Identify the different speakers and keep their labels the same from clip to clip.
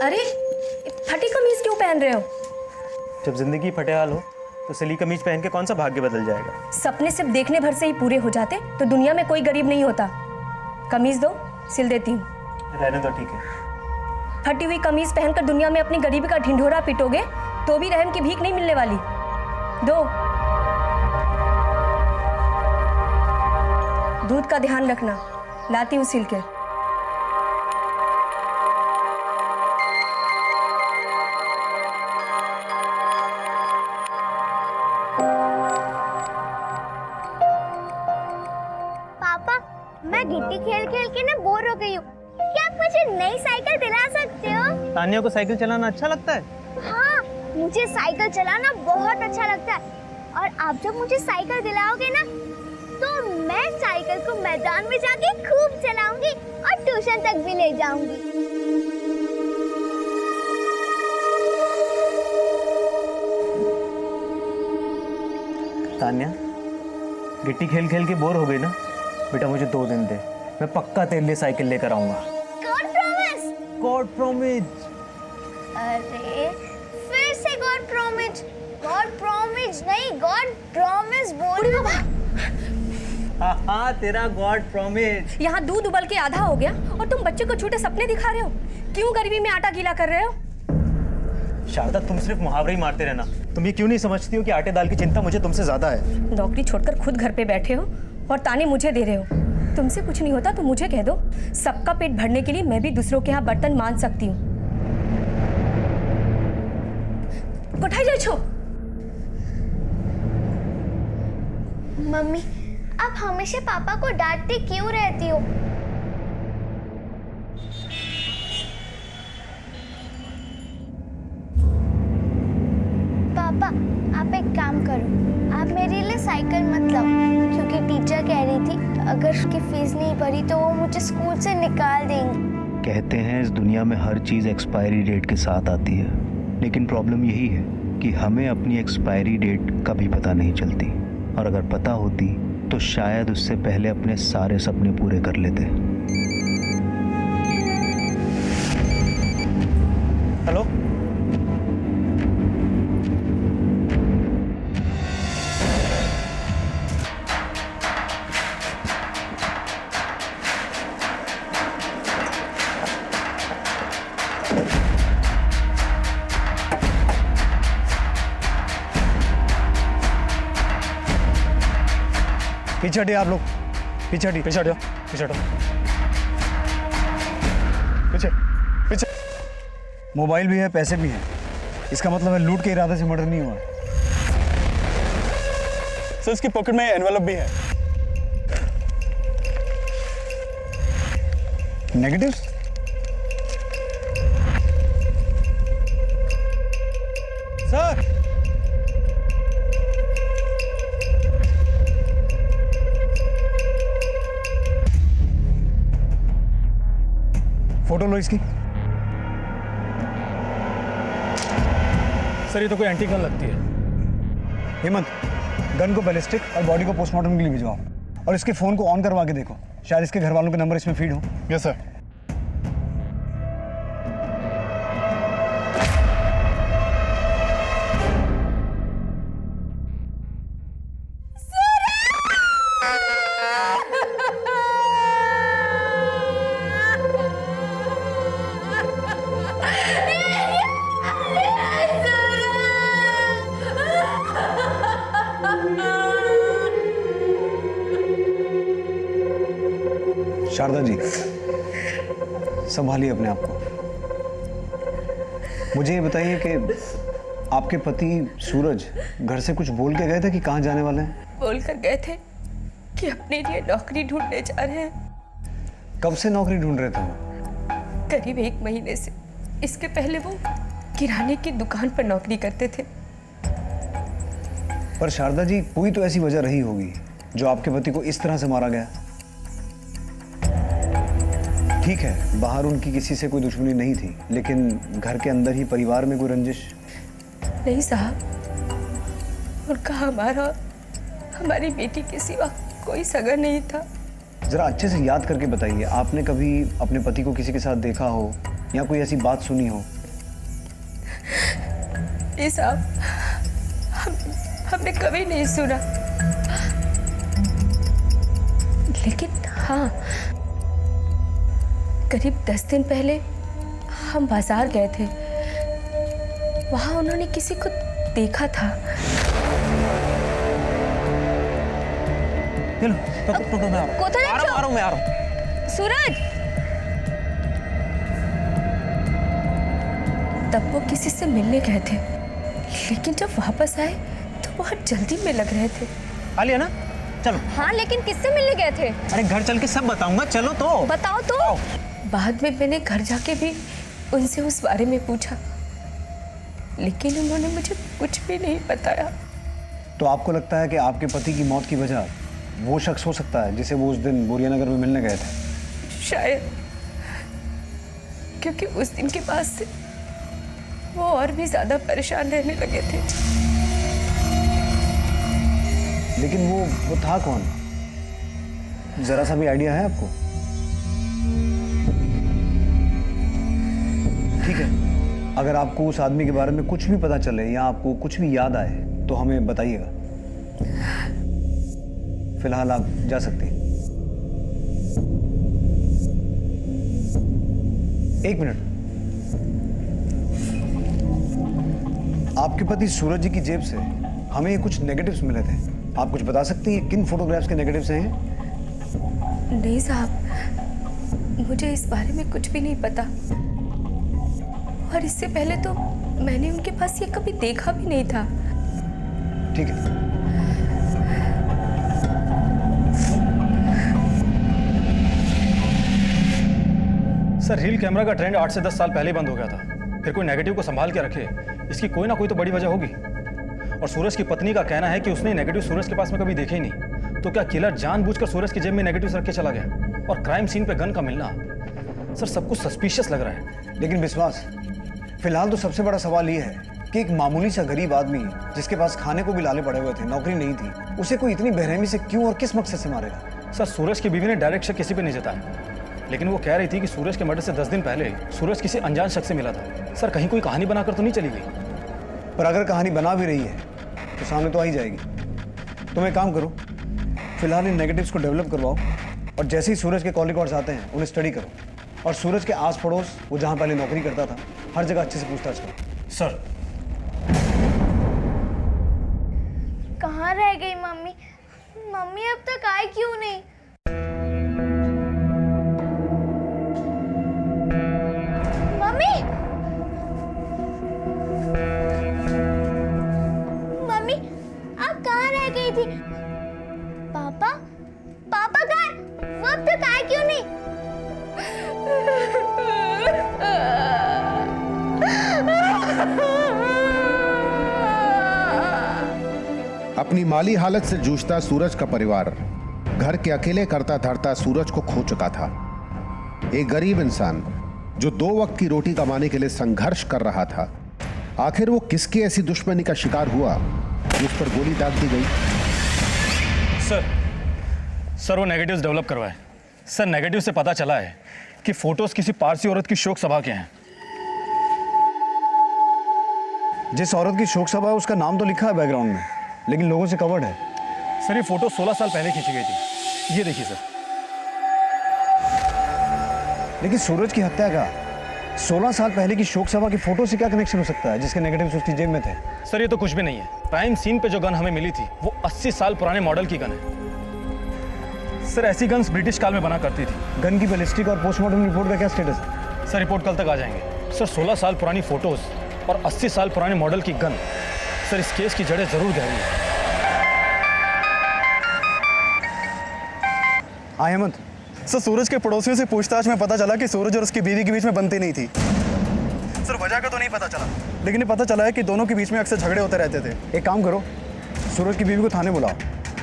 Speaker 1: अरे फटी कमीज क्यों पहन रहे हो?
Speaker 2: जब जिंदगी फटेहाल हो तो सिली कमीज पहन के कौन सा भाग्य बदल जाएगा।
Speaker 1: सपने सिर्फ देखने भर से ही पूरे हो जाते तो दुनिया में कोई गरीब नहीं होता। कमीज दो, सिल देती हूँ।
Speaker 2: रहने दो, ठीक है।
Speaker 1: फटी हुई कमीज पहनकर दुनिया में अपनी गरीबी का ढिंढोरा पिटोगे तो भी रहम की भीख नहीं मिलने वाली। दो। दूध का ध्यान रखना, लाती हूँ सिल के।
Speaker 3: पापा, मैं गिट्टी खेल खेल के ना बोर हो गई हूँ। क्या आप मुझे नई साइकिल दिला सकते हो?
Speaker 2: तानिया को साइकिल चलाना अच्छा लगता है?
Speaker 3: हाँ, मुझे साइकिल चलाना बहुत अच्छा लगता है। और आप जब मुझे साइकिल दिलाओगे ना, तो मैं साइकिल को मैदान में जाके खूब चलाऊंगी और ट्यूशन तक भी ले जाऊंगी।
Speaker 2: तानिया, गिट्टी खेल खेल के बोर हो गई ना? बेटा मुझे 2 दिन दे, मैं पक्का तेरे लिए साइकिल लेकर आऊंगा।
Speaker 3: God promise.
Speaker 2: God promise.
Speaker 3: अरे फिर से गॉड प्रॉमिस। गॉड प्रॉमिस नहीं, गॉड प्रॉमिस बोल।
Speaker 2: हाँ, तेरा गॉड प्रॉमिस।
Speaker 1: यहाँ दूध उबल के आधा हो गया और तुम बच्चे को झूठे सपने दिखा रहे हो। क्यों गरीबी में आटा गीला कर रहे हो?
Speaker 2: शारदा, तुम सिर्फ मुहावरे ही मारते रहना। तुम ये क्यों नहीं समझती हो कि आटे दाल की चिंता मुझे तुमसे ज्यादा है।
Speaker 1: नौकरी छोड़कर खुद घर पे बैठे हो और ताने मुझे दे रहे हो। तुमसे कुछ नहीं होता तो मुझे कह दो। सबका पेट भरने के लिए मैं भी दूसरों के यहाँ बर्तन मान सकती हूँ। कोठाई जाए छो।
Speaker 3: मम्मी, आप हमेशा पापा को डांटती क्यों रहती हो? पापा, आप एक काम करो, आप मेरे लिए साइकिल मत लाओ, क्योंकि टीचर कह रही थी अगर उसकी फीस नहीं भरी तो वो मुझे स्कूल से निकाल देंगी।
Speaker 4: कहते हैं इस दुनिया में हर चीज़ एक्सपायरी डेट के साथ आती है, लेकिन प्रॉब्लम यही है कि हमें अपनी एक्सपायरी डेट कभी पता नहीं चलती, और अगर पता होती तो शायद उससे पहले अपने सारे सपने पूरे कर लेते।
Speaker 2: हेलो,
Speaker 5: पीछे हटिए आप लोग, पीछे हटिए, पीछे हटो, पीछे हटो, पीछे पीछे। मोबाइल भी है, पैसे भी हैं। इसका मतलब है लूट के इरादे से मर्डर नहीं हुआ।
Speaker 6: सर, इसकी पॉकेट में एनवेलप भी है।
Speaker 5: नेगेटिव्स?
Speaker 6: सर,
Speaker 5: फोटो लो इसकी।
Speaker 6: सर ये तो कोई एंटी गन लगती है।
Speaker 5: हेमंत, गन को बैलिस्टिक और बॉडी को पोस्टमार्टम के लिए भिजवाओ, और इसके फोन को ऑन करवा के देखो, शायद इसके घर वालों के नंबर इसमें फीड हो।
Speaker 6: Yes sir.
Speaker 5: शारदा जी, संभालिए अपने आप को। मुझे ये बताइए कि आपके पति सूरज घर से कुछ बोल के गए थे कि कहाँ जाने वाले हैं?
Speaker 1: बोलकर गए थे कि अपने लिए नौकरी ढूंढने जा रहे हैं।
Speaker 5: कब से नौकरी ढूंढ रहे थे वो?
Speaker 1: करीब 1 महीने से। इसके पहले वो किराने की दुकान पर नौकरी करते थे।
Speaker 5: पर शारदा जी, कोई तो ऐसी वजह रही होगी जो आपके पति को इस तरह से मारा गया। ठीक है, बाहर उनकी किसी से कोई दुश्मनी नहीं थी, लेकिन घर के अंदर ही परिवार में कोई रंजिश?
Speaker 1: नहीं साहब, उनका हमारी बेटी के सिवा कोई सगा नहीं था।
Speaker 5: जरा अच्छे से याद करके बताइए, आपने कभी अपने पति को किसी के साथ देखा हो या कोई ऐसी बात सुनी हो?
Speaker 1: ये साहब हमने कभी नहीं सुना, लेकिन हाँ, करीब 10 दिन पहले हम बाजार गए थे। वहां उन्होंने किसी को देखा था।
Speaker 2: चलो रुको, मैं आ रहा हूँ।
Speaker 1: कोथले
Speaker 2: आ रहा हूँ, मैं आ रहा हूँ।
Speaker 1: सूरज, तब वो किसी से मिलने गए थे, लेकिन जब वापस आए तो बहुत जल्दी में लग रहे थे।
Speaker 2: आलिया ना, चलो।
Speaker 1: हाँ, लेकिन किससे मिलने गए थे?
Speaker 2: अरे घर चल के सब बताऊंगा, चलो तो।
Speaker 1: बताओ तो। बाद में मैंने घर जाके भी उनसे उस बारे में पूछा, लेकिन उन्होंने मुझे कुछ भी नहीं बताया।
Speaker 5: तो आपको लगता है कि आपके पति की मौत की वजह वो शख्स हो सकता है जिसे वो उस दिन बोरियानगर में मिलने गए थे?
Speaker 1: शायद, क्योंकि उस दिन के बाद से वो और भी ज्यादा परेशान रहने लगे थे।
Speaker 5: लेकिन वो था कौन? जरा सा भी आइडिया है आपको? ठीक है, अगर आपको उस आदमी के बारे में कुछ भी पता चले या आपको कुछ भी याद आए तो हमें बताइएगा। फिलहाल आप जा सकते हैं। 1 मिनट, आपके पति सूरज जी की जेब से हमें ये कुछ नेगेटिव्स मिले थे। आप कुछ बता सकती हैं किन फोटोग्राफ्स के नेगेटिव्स हैं?
Speaker 1: नहीं साहब, मुझे इस बारे में कुछ भी नहीं पता, और इससे पहले तो मैंने उनके पास ये कभी देखा भी नहीं था।
Speaker 5: ठीक है।
Speaker 6: सर, रील कैमरा का ट्रेंड 8 से 10 साल पहले ही बंद हो गया था। फिर कोई नेगेटिव को संभाल के रखे, इसकी कोई ना कोई तो बड़ी वजह होगी। और सूरज की पत्नी का कहना है कि उसने नेगेटिव सूरज के पास में कभी देखे ही नहीं। तो क्या किलर जानबूझकर सूरज की जेब में नेगेटिव रख के चला गया? और क्राइम सीन पे गन का मिलना, सर सब कुछ सस्पिशियस लग रहा है।
Speaker 5: लेकिन विश्वास, फिलहाल तो सबसे बड़ा सवाल ये है कि एक मामूली सा गरीब आदमी जिसके पास खाने को भी लाले पड़े हुए थे, नौकरी नहीं थी, उसे कोई इतनी बेरहमी से क्यों और किस मकसद से मारेगा?
Speaker 6: सर, सूरज की बीवी ने डायरेक्ट शक किसी पे नहीं जताया, लेकिन वो कह रही थी कि सूरज के मर्डर से 10 दिन पहले सूरज किसी अनजान शख्स से मिला था। सर, कहीं कोई कहानी बनाकर तो नहीं चली गई?
Speaker 5: पर अगर कहानी बना भी रही है तो सामने तो आ ही जाएगी। तुम एक काम करो, फिलहाल इन नेगेटिव्स को डेवलप करवाओ, और जैसे ही सूरज के कॉल रिकॉर्ड्स आते हैं उन्हें स्टडी करो, और सूरज के आस पड़ोस, वो जहाँ पहले नौकरी करता था, हर जगह अच्छे से पूछताछ करो।
Speaker 6: सर,
Speaker 3: कहाँ रह गई मम्मी? मम्मी अब तक आई क्यों नहीं? मम्मी, मम्मी आप कहाँ रह गई थी? पापा, पापा कहाँ? वो अब तक आए क्यों नहीं?
Speaker 7: अपनी माली हालत से जूझता सूरज का परिवार घर के अकेले करता धरता सूरज को खो चुका था। एक गरीब इंसान जो 2 वक्त की रोटी कमाने के लिए संघर्ष कर रहा था, आखिर वो किसकी ऐसी दुश्मनी का शिकार हुआ जिस पर गोली दाग दी गई?
Speaker 6: सर वो नेगेटिव्स डेवलप करवाए। सर, नेगेटिव से पता चला है कि फोटोज किसी पारसी औरत की शोक सभा के हैं।
Speaker 5: जिस औरत की शोक सभा है उसका नाम तो लिखा है बैकग्राउंड में, लेकिन लोगों से कवर्ड है।
Speaker 6: सर, ये फोटो 16 साल पहले खींची गई थी। ये देखिए सर।
Speaker 5: लेकिन सूरज की हत्या का 16 साल पहले की शोक सभा की फोटो से क्या कनेक्शन हो सकता है जिसके नेगेटिव्स उसकी जेब में थे?
Speaker 6: सर, ये तो कुछ भी नहीं है। क्राइम सीन पे जो गन हमें मिली थी वो 80 साल पुराने मॉडल की गन है। सर, ऐसी गन्स ब्रिटिश काल में बना करती थी।
Speaker 5: गन की बैलिस्टिक और पोस्टमार्टम रिपोर्ट का क्या स्टेटस है?
Speaker 6: सर, रिपोर्ट कल तक आ जाएंगे। सर, 16 साल पुरानी फोटोज और 80 साल पुराने मॉडल की गन, सर इस केस की जड़ें जरूर गहरी है।
Speaker 5: हाँ हेमंत,
Speaker 6: सर, सूरज के पड़ोसियों से पूछताछ में पता चला कि सूरज और उसकी बीवी के बीच में बनती नहीं थी। सर, वजह का तो नहीं पता चला, लेकिन ये पता चला है कि दोनों के बीच में अक्सर झगड़े होते रहते थे।
Speaker 5: एक काम करो, सूरज की बीवी को थाने बुलाओ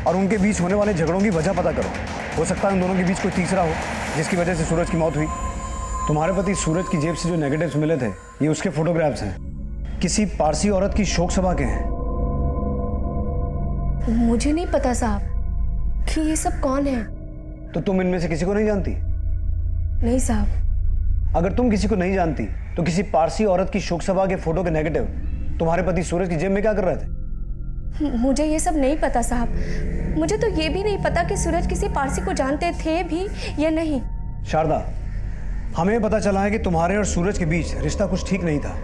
Speaker 5: और उनके बीच होने वाले झगड़ों की वजह पता करो। हो सकता है उन दोनों के बीच कोई तीसरा हो जिसकी वजह से सूरज की मौत हुई। तुम्हारे पति सूरज की जेब से जो नेगेटिव्स मिले थे, ये उसके फोटोग्राफ्स हैं। किसी पारसी औरत की शोक सभा के हैं।
Speaker 1: मुझे नहीं पता साहब कि ये सब कौन है।
Speaker 5: तो तुम इनमें से किसी को नहीं जानती?
Speaker 1: नहीं साहब,
Speaker 5: अगर तुम किसी को नहीं जानती तो किसी पारसी औरत की शोक सभा के फोटो के नेगेटिव तुम्हारे पति सूरज की जेब में क्या कर रहे थे?
Speaker 1: मुझे ये सब नहीं पता साहब। मुझे तो ये भी नहीं पता कि सूरज किसी पारसी को जानते थे भी या नहीं।
Speaker 5: शारदा, हमें पता चला है कि तुम्हारे और सूरज के बीच रिश्ता कुछ ठीक नहीं था।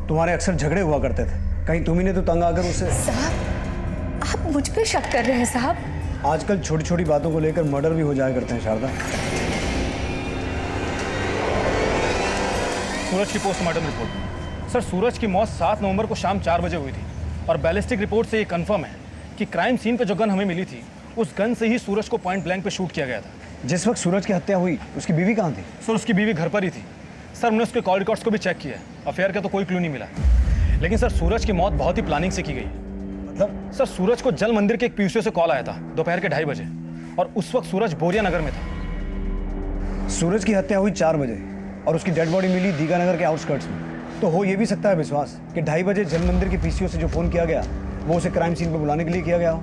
Speaker 5: तुम्हारे अक्सर झगड़े हुआ करते थे। कहीं तुम्ही ने तो तंग आकर उसे।
Speaker 1: साहब, आप मुझ पे शक कर रहे हैं साहब?
Speaker 5: आजकल छोटी छोटी बातों को लेकर मर्डर भी हो जाया करते हैं शारदा।
Speaker 6: सूरज की पोस्टमार्टम रिपोर्ट। सर, सूरज की मौत 7 नवंबर को शाम 4 बजे हुई थी और बैलिस्टिक रिपोर्ट से ये कंफर्म है कि क्राइम सीन पे जो गन हमें मिली थी उस गन से ही सूरज को पॉइंट ब्लैंक पे शूट किया गया था।
Speaker 5: जिस वक्त सूरज की हत्या हुई उसकी बीवी कहाँ थी?
Speaker 6: सर, उसकी बीवी घर पर ही थी। सर, हमने उसके कॉल रिकॉर्ड्स को भी चेक किया है। अफेयर का तो कोई क्लू नहीं मिला। लेकिन सर, सूरज की मौत बहुत ही प्लानिंग से की गई।
Speaker 5: मतलब?
Speaker 6: सर, सूरज को जल मंदिर के एक पीयूसी से कॉल आया था दोपहर के 2:30 बजे और उस वक्त सूरज बोरिया नगर में था।
Speaker 5: सूरज की हत्या हुई 4 बजे और उसकी डेड बॉडी मिली दीगानगर के आउटस्कर्ट्स में। तो हो ये भी सकता है विश्वास कि 2:30 बजे जल मंदिर के पीसीओ से जो फोन किया गया वो उसे क्राइम सीन पर बुलाने के लिए किया गया हो।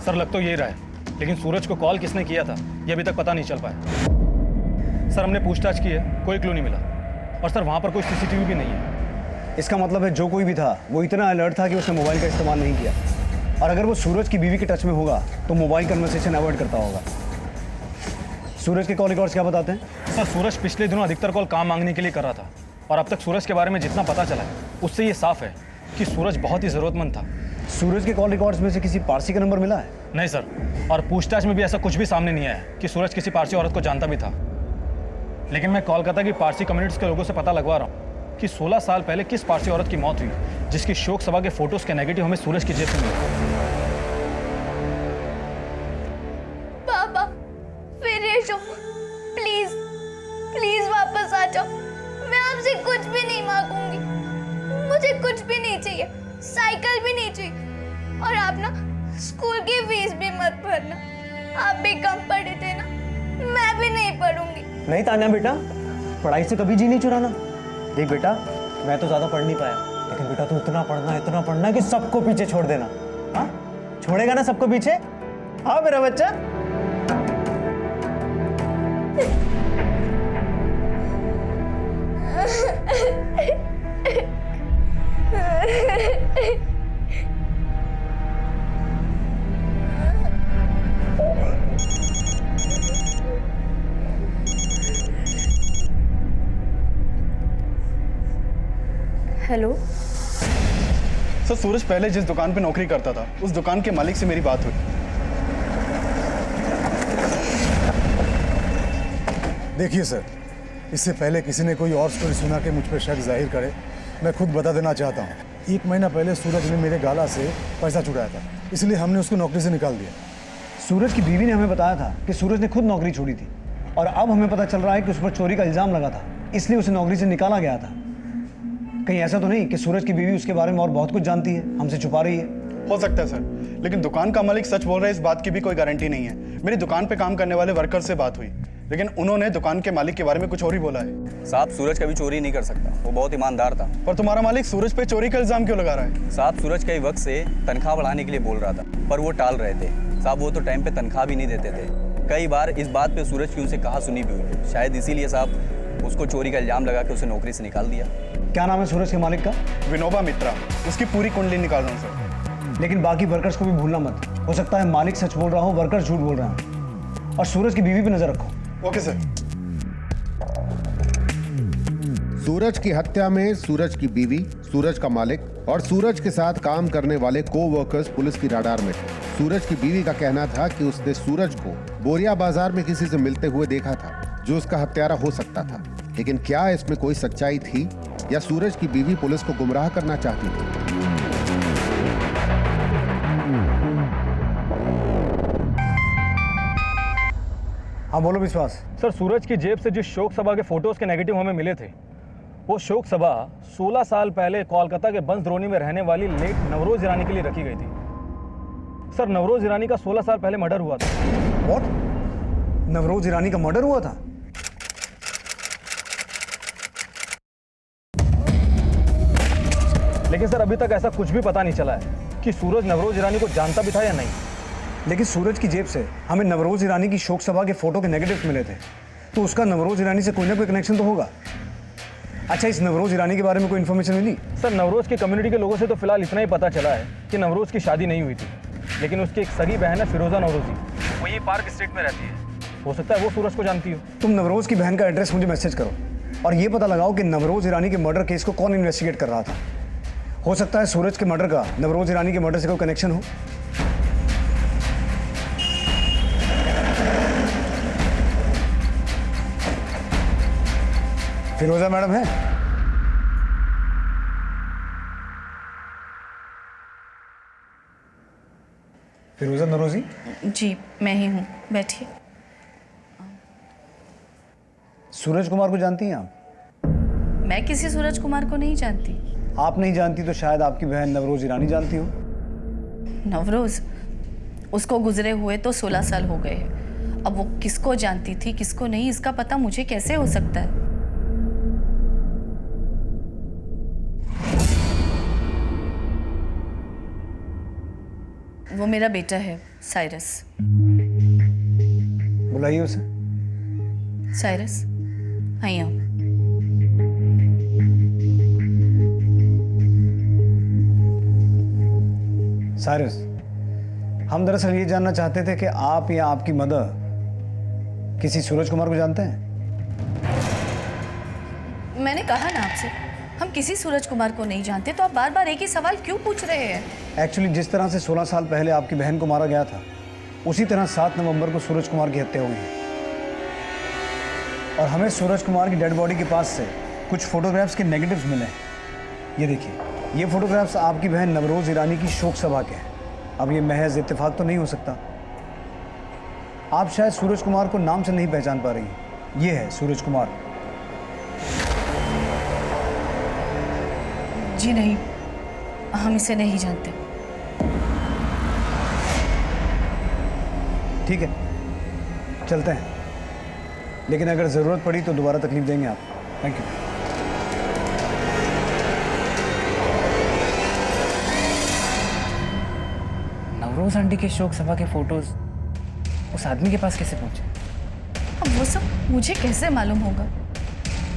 Speaker 6: सर, लग तो यही रहा है, लेकिन सूरज को कॉल किसने किया था ये अभी तक पता नहीं चल पाया। सर, हमने पूछताछ की है, कोई क्लू नहीं मिला। और सर, वहाँ पर कोई सीसीटीवी भी नहीं है।
Speaker 5: इसका मतलब है जो कोई भी था वो इतना अलर्ट था कि उसने मोबाइल का इस्तेमाल नहीं किया। और अगर वो सूरज की बीवी के टच में होगा तो मोबाइल कन्वर्सेशन अवॉइड करता होगा। सूरज के कॉल रिकॉर्ड्स क्या बताते हैं?
Speaker 6: सर, सूरज पिछले दिनों अधिकतर कॉल काम मांगने के लिए कर रहा था और अब तक सूरज के बारे में जितना पता चला है उससे ये साफ है कि सूरज बहुत ही ज़रूरतमंद था।
Speaker 5: सूरज के कॉल रिकॉर्ड्स में से किसी पारसी का नंबर मिला है?
Speaker 6: नहीं सर, और पूछताछ में भी ऐसा कुछ भी सामने नहीं आया कि सूरज किसी पारसी औरत को जानता भी था। लेकिन मैं कोलकाता की पारसी कम्युनिटीज़ के लोगों से पता लगवा रहा हूँ कि 16 साल पहले किस पारसी औरत की मौत हुई जिसकी शोक सभा के फोटोज़ के नेगेटिव हमें सूरज की जेब से मिले।
Speaker 1: पापा, फिर ये शो, प्लीज प्लीज वापस आ जाओ। मैं आपसे कुछ भी नहीं मांगूंगी। मुझे कुछ भी नहीं चाहिए, साइकिल भी नहीं चाहिए। और आप ना स्कूल की फीस भी मत भरना। आप भी कम पढ़े थे ना, मैं भी नहीं पढ़ूंगी।
Speaker 2: नहीं तान्या बेटा, पढ़ाई से कभी जी नहीं चुराना। देख बेटा, मैं तो ज़्यादा पढ़ नहीं पाया, लेकिन बेटा तू इतना पढ़ना कि सबको पीछे छोड़ देना। हाँ, छोड़ेगा ना सबको पीछे? हाँ मेरा बच्चा।
Speaker 1: हेलो
Speaker 8: सर, सूरज पहले जिस दुकान पे नौकरी करता था उस दुकान के मालिक से मेरी बात हुई।
Speaker 9: देखिए सर, इससे पहले किसी ने कोई और स्टोरी सुना के मुझ पर शक जाहिर करे, मैं खुद बता देना चाहता हूँ। 1 महीना पहले सूरज ने मेरे गाला से पैसा चुराया था, इसलिए हमने उसको नौकरी से निकाल दिया।
Speaker 5: सूरज की बीवी ने हमें बताया था कि सूरज ने खुद नौकरी छोड़ी थी और अब हमें पता चल रहा है कि उस पर चोरी का इल्जाम लगा था, इसलिए उसे नौकरी से निकाला गया था। कहीं ऐसा तो नहीं कि सूरज की बीवी उसके बारे में और बहुत कुछ जानती है, हमसे छुपा रही है?
Speaker 8: हो सकता है सर, लेकिन दुकान का मालिक सच बोल रहा है इस बात की भी कोई गारंटी नहीं है। मेरी दुकान पे काम करने वाले वर्कर से बात हुई, लेकिन उन्होंने दुकान के मालिक के बारे में कुछ और ही बोला है।
Speaker 10: साहब, सूरज कभी चोरी नहीं कर सकता, वो बहुत ईमानदार था।
Speaker 8: पर तुम्हारा मालिक सूरज पे चोरी का इल्जाम क्यों लगा रहा है?
Speaker 10: साहब, सूरज कई वक्त से तनख्वाह बढ़ाने के लिए बोल रहा था, पर वो टाल रहे थे। साहब, वो तो टाइम पे तनख्वाह भी नहीं देते थे। कई बार इस बात पे सूरज की उनसे कहा सुनी भी हुई, शायद इसीलिए साहब उसको चोरी का इल्जाम लगा के उसे नौकरी से निकाल दिया।
Speaker 5: क्या नाम है सूरज के मालिक का?
Speaker 8: विनोबा मित्रा। उसकी पूरी कुंडली निकाल रहा हूँ सर।
Speaker 5: लेकिन बाकी वर्कर्स को भी भूलना मत। हो सकता है मालिक सच बोल रहा हो, वर्कर्स झूठ बोल रहे हैं। और सूरज की बीवी पे नजर रखो।
Speaker 8: Okay sir.
Speaker 7: सूरज की हत्या में सूरज की बीवी, सूरज का मालिक और सूरज के साथ काम करने वाले को-वर्कर्स पुलिस की राडार में थे। सूरज की बीवी का कहना था कि उसने सूरज को बोरिया बाजार में किसी से मिलते हुए देखा था जो उसका हत्यारा हो सकता था। लेकिन क्या इसमें कोई सच्चाई थी या सूरज की बीवी पुलिस को गुमराह करना चाहती थी?
Speaker 5: हाँ बोलो विश्वास।
Speaker 6: सर, सूरज की जेब से जिस शोक सभा के फोटोज़ के नेगेटिव हमें मिले थे वो शोक सभा 16 साल पहले कोलकाता के बंसद्रोणी में रहने वाली लेट नवरोज ईरानी के लिए रखी गई थी। सर, नवरोज ईरानी का 16 साल पहले मर्डर हुआ था।
Speaker 5: व्हाट? नवरोज ईरानी का मर्डर हुआ था?
Speaker 6: लेकिन सर, अभी तक ऐसा कुछ भी पता नहीं चला है कि सूरज नवरोज ईरानी को जानता भी था या नहीं।
Speaker 5: लेकिन सूरज की जेब से हमें नवरोज ईरानी की शोक सभा के फोटो के नेगेटिव्स मिले थे, तो उसका नवरोज ईरानी से कोई ना कोई कनेक्शन तो होगा। अच्छा, इस नवरोज ईरानी के बारे में कोई इन्फॉर्मेशन मिली?
Speaker 6: सर नवरोज की कम्युनिटी के लोगों से तो फिलहाल इतना ही पता चला है कि नवरोज की शादी नहीं हुई थी, लेकिन उसकी एक सगी बहन है फिरोजा नवरोजी, वो ये पार्क स्ट्रीट में रहती है। हो सकता है वो सूरज को जानती हो।
Speaker 5: तुम नवरोज की बहन का एड्रेस मुझे मैसेज करो और ये पता लगाओ कि नवरोज ईरानी के मर्डर केस को कौन इन्वेस्टिगेट कर रहा था। हो सकता है सूरज के मर्डर का नवरोज ईरानी के मर्डर से कोई कनेक्शन हो। फिरोजा मैडम है? फिरोजा नवरोजी?
Speaker 11: जी मैं ही हूँ, बैठिए।
Speaker 5: सूरज कुमार को जानती हैं आप?
Speaker 11: मैं किसी सूरज कुमार को नहीं जानती।
Speaker 5: आप नहीं जानती तो शायद आपकी बहन नवरोज ईरानी जानती हो।
Speaker 11: नवरोज, उसको गुजरे हुए तो 16 साल हो गए हैं। अब वो किसको जानती थी किसको नहीं, इसका पता मुझे कैसे हो सकता है? वो मेरा बेटा है साइरस।
Speaker 5: बुलाइए उसे।
Speaker 11: साइरस, आई आओ।
Speaker 5: साइरस, हम दरअसल ये जानना चाहते थे कि आप या आपकी मदर किसी सूरज कुमार को जानते हैं?
Speaker 11: मैंने कहा ना आपसे, हम किसी सूरज कुमार को नहीं जानते, तो आप बार बार एक ही सवाल क्यों पूछ रहे हैं?
Speaker 5: एक्चुअली जिस तरह से 16 साल पहले आपकी बहन को मारा गया था, उसी तरह 7 नवंबर को सूरज कुमार की हत्या हुई है। और हमें सूरज कुमार की डेड बॉडी के पास से कुछ फोटोग्राफ्स के नेगेटिव्स मिले हैं। ये देखिए, ये फोटोग्राफ्स आपकी बहन नवरोज ईरानी की शोक सभा के हैं। अब ये महज इत्तेफाक तो नहीं हो सकता। आप शायद सूरज कुमार को नाम से नहीं पहचान पा रही। ये है सूरज कुमार।
Speaker 11: जी नहीं, हम इसे नहीं जानते।
Speaker 5: ठीक है, चलते हैं, लेकिन अगर ज़रूरत पड़ी तो दोबारा तकलीफ देंगे आप। Thank you.
Speaker 12: नवरोज आंटी के शोक सभा के फोटोज उस आदमी के पास कैसे पहुंचे?
Speaker 11: अब वो सब मुझे कैसे मालूम होगा?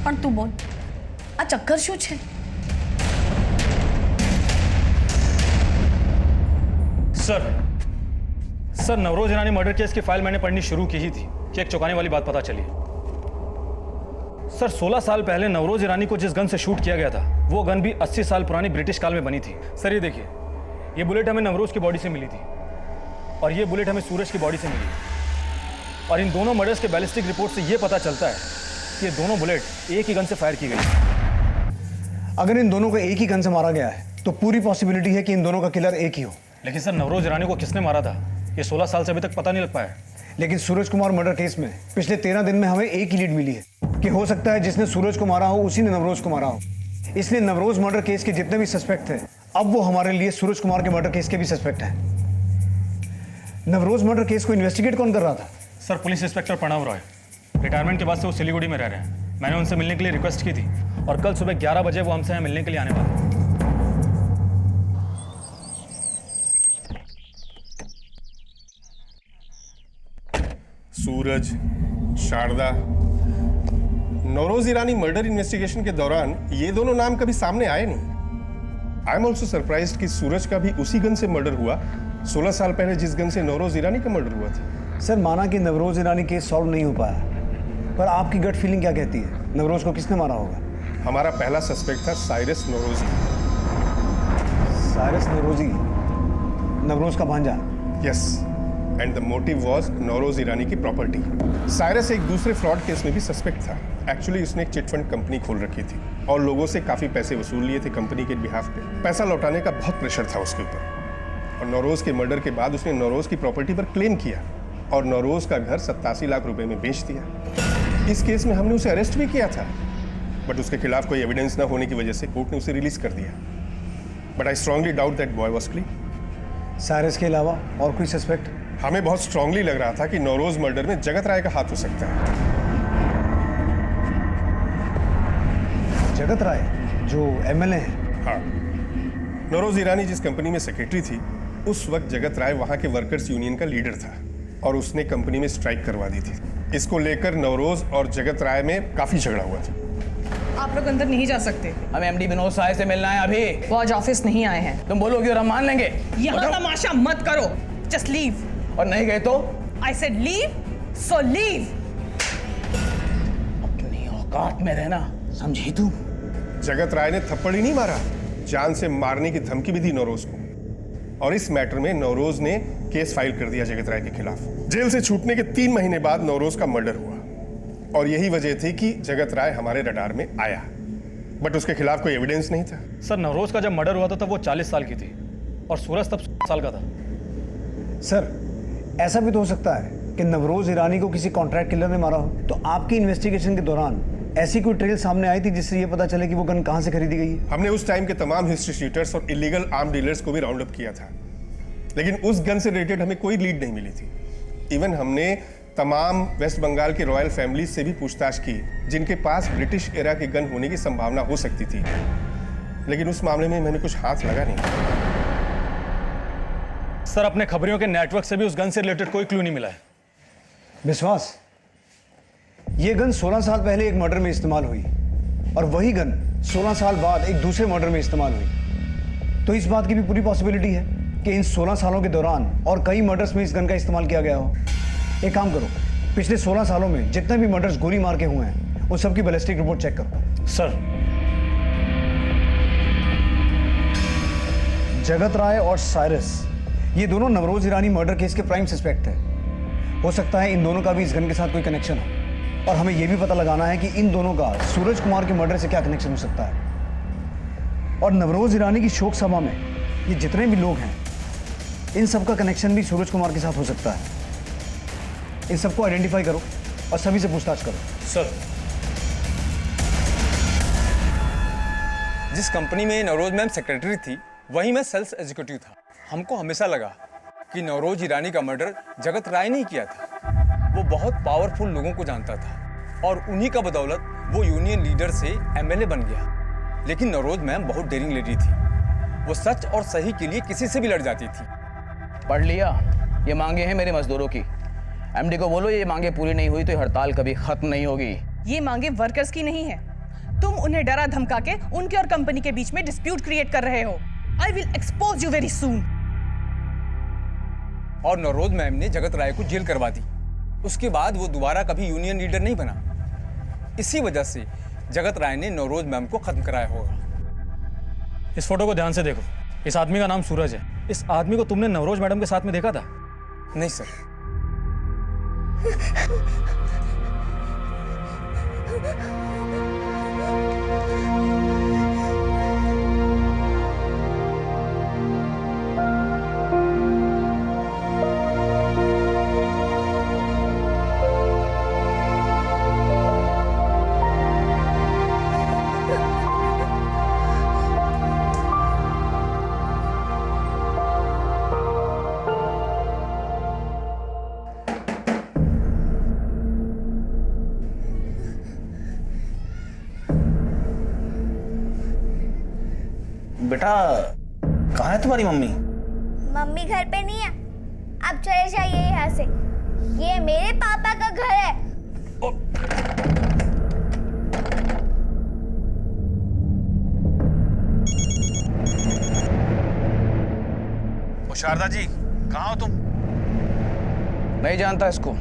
Speaker 11: और तू बोल, आ चक्कर शू छे?
Speaker 6: सर नवरोज ईरानी मर्डर केस की फाइल मैंने पढ़नी शुरू की ही थी कि एक चौंकाने वाली बात पता चली। सर 16 साल पहले नवरोज ईरानी को जिस गन से शूट किया गया था, वो गन भी 80 साल पुरानी ब्रिटिश काल में बनी थी। सर ये देखिए, ये बुलेट हमें नवरोज की बॉडी से मिली थी और ये बुलेट हमें सूरज की बॉडी से मिली। और इन दोनों मर्डर्स के बैलिस्टिक रिपोर्ट से ये पता चलता है कि ये दोनों बुलेट एक ही गन से फायर की गई।
Speaker 5: अगर इन दोनों को एक ही गन से मारा गया है तो पूरी पॉसिबिलिटी है कि इन दोनों का किलर एक ही हो।
Speaker 6: लेकिन सर नवरोज ईरानी को किसने मारा था, ये 16 साल से अभी तक पता नहीं लग पाया।
Speaker 5: लेकिन सूरज कुमार मर्डर केस में पिछले 13 दिन में हमें एक ही लीड मिली है कि हो सकता है जिसने सूरज को मारा हो उसी ने नवरोज को मारा हो। इसलिए नवरोज मर्डर केस के जितने भी सस्पेक्ट थे, अब वो हमारे लिए सूरज कुमार के मर्डर केस के भी सस्पेक्ट हैं। नवरोज मर्डर केस को इन्वेस्टिगेट कौन कर रहा था?
Speaker 6: Sir police inspector Pranav Roy. Retirement के बाद से वो सिलीगुड़ी में रह रहे हैं। मैंने उनसे मिलने के लिए रिक्वेस्ट की थी और कल सुबह 11 बजे वो हमसे यहाँ मिलने के लिए आने वाले हैं।
Speaker 13: सूरज, शारदा, नवरोज ईरानी मर्डर इन्वेस्टिगेशन के दौरान ये दोनों नाम कभी सामने आए नहीं। आई एम ऑल्सो सरप्राइज्ड कि सूरज का भी उसी गन से मर्डर हुआ 16 साल पहले जिस गन से नवरोज ईरानी का मर्डर हुआ था।
Speaker 5: सर माना कि नवरोज ईरानी केस सॉल्व नहीं हो पाया, पर आपकी गट फीलिंग क्या कहती है? नवरोज को किसने मारा होगा?
Speaker 13: हमारा पहला सस्पेक्ट था साइरस नवरोजी।
Speaker 5: साइरस नवरोजी, नवरोज का भांजा?
Speaker 13: Yes, and the motive was Navroz Irani की प्रॉपर्टी। साइरस एक दूसरे फ्रॉड केस में भी सस्पेक्ट था। एक्चुअली उसने एक चिट फंड कंपनी खोल रखी थी और लोगों से काफी पैसे वसूल लिए थे कंपनी के बिहाफ पे। पैसा लौटाने का बहुत प्रेशर था उसके ऊपर और नवरोज के मर्डर के बाद उसने नवरोज की प्रॉपर्टी पर क्लेम किया और नवरोज का घर 87 लाख रुपए में बेच दिया। इस केस में हमने उसे अरेस्ट भी किया था, बट उसके खिलाफ कोई एविडेंस ना होने की वजह से कोर्ट ने उसे रिलीज कर दिया। But I strongly doubt that boy was clean.
Speaker 5: Cyrus के अलावा और कोई सस्पेक्ट?
Speaker 13: हमें बहुत स्ट्रांगली लग रहा था कि नवरोज मर्डर में जगत राय का हाथ हो सकता है।
Speaker 5: जगत राय जो एमएलए है?
Speaker 13: हाँ, नवरोज ईरानी जिस कंपनी में सेक्रेटरी थी, उस वक्त जगत राय वहां के वर्कर्स यूनियन का लीडर था और उसने कंपनी में स्ट्राइक करवा दी थी। इसको लेकर नवरोज और जगत राय में काफी झगड़ा हुआ था।
Speaker 14: आप लोग अंदर नहीं जा सकते।
Speaker 12: हमें एमडी विनोद साय से मिलना है अभी।
Speaker 14: वो आज ऑफिस नहीं आए हैं।
Speaker 12: तुम बोलोगे और हम मान लेंगे।
Speaker 14: यहाँ तमाशा मत करो, जस्ट लीव।
Speaker 12: और नहीं गए तो?
Speaker 14: I said leave, so leave.
Speaker 12: अपनी औकात में रहना, समझी तू?
Speaker 13: जगत राय ने थप्पड़ ही नहीं मारा, जान से मारने की धमकी भी दी नवरोज को। और इस मैटर में नवरोज ने केस फाइल कर दिया जगत राय के खिलाफ। जेल से छूटने के 3 महीने बाद नवरोज का मर्डर हुआ और यही वजह थी कि जगत राय हमारे रडार में आया, बट उसके खिलाफ कोई एविडेंस नहीं था।
Speaker 6: सर नवरोज का जब मर्डर हुआ था तब वो 40 साल की थी और सूरज तब 16 साल का था।
Speaker 5: सर ऐसा भी तो हो सकता है कि नवरोज ईरानी को किसी कॉन्ट्रैक्ट किलर ने मारा हो। तो आपकी इन्वेस्टिगेशन के दौरान ऐसी कोई ट्रेल सामने आई थी जिससे ये पता चले कि वो गन कहां से खरीदी गई है?
Speaker 13: हमने उस टाइम के तमाम हिस्ट्री शीटर्स और इलीगल आर्म डीलर्स को भी राउंड अप किया था, लेकिन उस गन से रिलेटेड हमें कोई लीड नहीं मिली थी। इवन हमने तमाम वेस्ट बंगाल के रॉयल फैमिलीज से भी पूछताछ की जिनके पास ब्रिटिश एरा की गन होने की संभावना हो सकती थी, लेकिन उस मामले में हमें कुछ हाथ लगा नहीं।
Speaker 6: सर अपने खबरियों के नेटवर्क से भी उस गन से रिलेटेड कोई क्लू नहीं मिला है।
Speaker 5: विश्वास, ये गन 16 साल पहले एक मर्डर में इस्तेमाल हुई और वही गन 16 साल बाद एक दूसरे मर्डर में इस्तेमाल हुई। तो इस बात की भी पूरी पॉसिबिलिटी है कि इन 16 सालों के दौरान और कई मर्डर्स में इस गन का इस्तेमाल किया गया हो। एक काम करो, पिछले 16 सालों में जितने भी मर्डर्स गोली मार के हुए हैं उन सबकी बैलिस्टिक रिपोर्ट चेक करो।
Speaker 6: सर
Speaker 5: जगत राय और साइरस, ये दोनों नवरोज ईरानी मर्डर केस के प्राइम सस्पेक्ट थे। हो सकता है इन दोनों का भी इस गन के साथ कोई कनेक्शन हो, और हमें यह भी पता लगाना है कि इन दोनों का सूरज कुमार के मर्डर से क्या कनेक्शन हो सकता है। और नवरोज ईरानी की शोक सभा में ये जितने भी लोग हैं इन सबका कनेक्शन भी सूरज कुमार के साथ हो सकता है। इन सबको आइडेंटिफाई करो और सभी से पूछताछ करो।
Speaker 6: सर
Speaker 10: जिस कंपनी में नवरोज मैम सेक्रेटरी थी वहीं मैं सेल्स एग्जीक्यूटिव था। हमको हमेशा लगा कि नवरोज ईरानी का मर्डर जगत राय ने किया था। वो बहुत पावरफुल लोगों को जानता था और उन्हीं का बदौलत वो यूनियन लीडर से एमएलए बन गया। लेकिन नवरोज मैम बहुत डेयरिंग लेडी थी, वो सच और सही के लिए किसी से भी लड़ जाती थी।
Speaker 12: पढ़ लिया? ये मांगे हैं मेरे मजदूरों की। एमडी को बोलो ये मांगे पूरी नहीं हुई तो हड़ताल कभी खत्म नहीं होगी।
Speaker 14: ये मांगे वर्कर्स की नहीं है, तुम उन्हें डरा धमका के उनके और कंपनी के बीच में डिस्प्यूट क्रिएट कर रहे हो। I will expose you very soon.
Speaker 10: और नवरोज मैम ने जगत राय को जेल करवा दी। उसके बाद वो दोबारा कभी यूनियन लीडर नहीं बना। इसी वजह से जगत राय ने नवरोज मैम को खत्म कराया होगा।
Speaker 6: इस फोटो को ध्यान से देखो, इस आदमी का नाम सूरज है। इस आदमी को तुमने नवरोज मैडम के साथ में देखा था?
Speaker 10: नहीं सर।
Speaker 12: बेटा कहाँ है तुम्हारी मम्मी?
Speaker 3: मम्मी घर पे नहीं है, आप चले जाइए यहाँ से। ये मेरे पापा का घर है।
Speaker 10: ओ शारदा जी, कहाँ हो तुम?
Speaker 12: नहीं जानता इसको।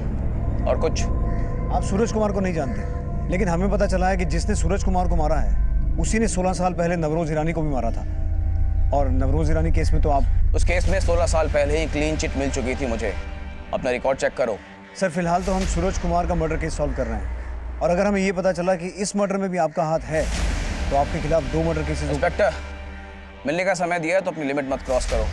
Speaker 12: और कुछ?
Speaker 5: आप सूरज कुमार को नहीं जानते, लेकिन हमें पता चला है कि जिसने सूरज कुमार को मारा है उसी ने 16 साल पहले नवरोज ईरानी को भी मारा था। और नवरोज ईरानी केस में तो आप...
Speaker 12: उस केस में 16 साल पहले ही क्लीन चिट मिल चुकी थी मुझे। अपना रिकॉर्ड चेक करो।
Speaker 5: सर फिलहाल तो हम सूरज कुमार का मर्डर केस सॉल्व कर रहे हैं, और अगर हमें ये पता चला कि इस मर्डर में भी आपका हाथ है तो आपके खिलाफ 2 मर्डर केसेस...
Speaker 12: इंस्पेक्टर, मिलने का समय दिया है तो अपनी लिमिट मत क्रॉस करो।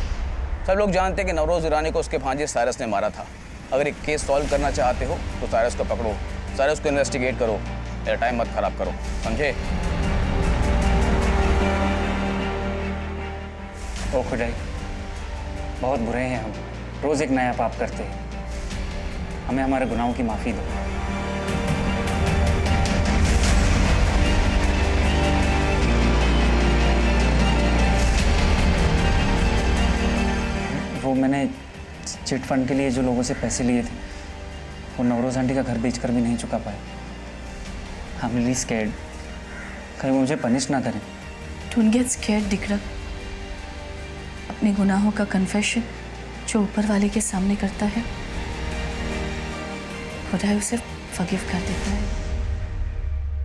Speaker 12: सब लोग जानते हैं कि नवरोज ईरानी को उसके भांजे साइरस ने मारा था। अगर एक केस सॉल्व करना चाहते हो तो साइरस को पकड़ो, साइरस को इन्वेस्टिगेट करो, मेरा टाइम मत खराब करो, समझे? ओ खुदाई, बहुत बुरे हैं हम। रोज एक नया पाप करते हैं। हमें हमारे गुनाहों की माफी दो। वो मैंने चिट फंड के लिए जो लोगों से पैसे लिए थे वो नवरोज आंटी का घर बेचकर भी नहीं चुका पाए। I am really scared.
Speaker 10: कहीं वो मुझे पनिश ना करें।
Speaker 11: डोंट गेट स्कैर्ड दिकरक। अपने गुनाहों का कन्फेशन जो ऊपर वाले के सामने करता है, खुदा उसे फॉरगिव कर देता है।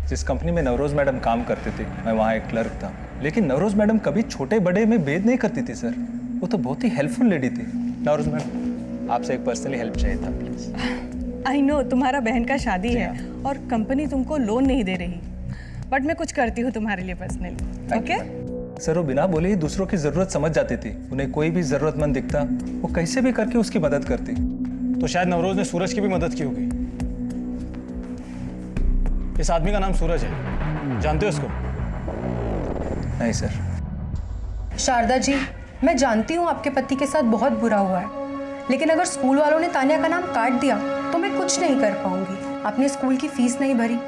Speaker 6: जिस कंपनी में नवरोज मैडम काम करते थे, मैं वहाँ एक क्लर्क था, लेकिन नवरोज मैडम कभी छोटे बड़े में भेद नहीं करती थी सर। वो तो बहुत ही हेल्पफुल लेडी थी। नवरोज मैडम, आपसे एक पर्सनली हेल्प चाहिए था प्लीज।
Speaker 14: आई नो तुम्हारा बहन का शादी है और कंपनी तुमको लोन नहीं दे रही, बट मैं कुछ करती हूँ तुम्हारे लिए पर्सनली। ओके
Speaker 6: सर वो बिना बोले ही दूसरों की जरूरत समझ जाती थी। उन्हें कोई भी जरूरतमंद दिखता वो कैसे भी करके उसकी मदद करती। तो शायद नवरोज ने सूरज की भी मदद की होगी। इस आदमी का नाम सूरज है, जानते हो उसको? नहीं सर।
Speaker 15: शारदा जी, मैं जानती हूँ आपके पति के साथ बहुत बुरा हुआ है, लेकिन अगर स्कूल वालों ने तान्या का नाम काट दिया तो मैं कुछ नहीं कर पाऊंगी। आपने स्कूल की फीस नहीं भरी,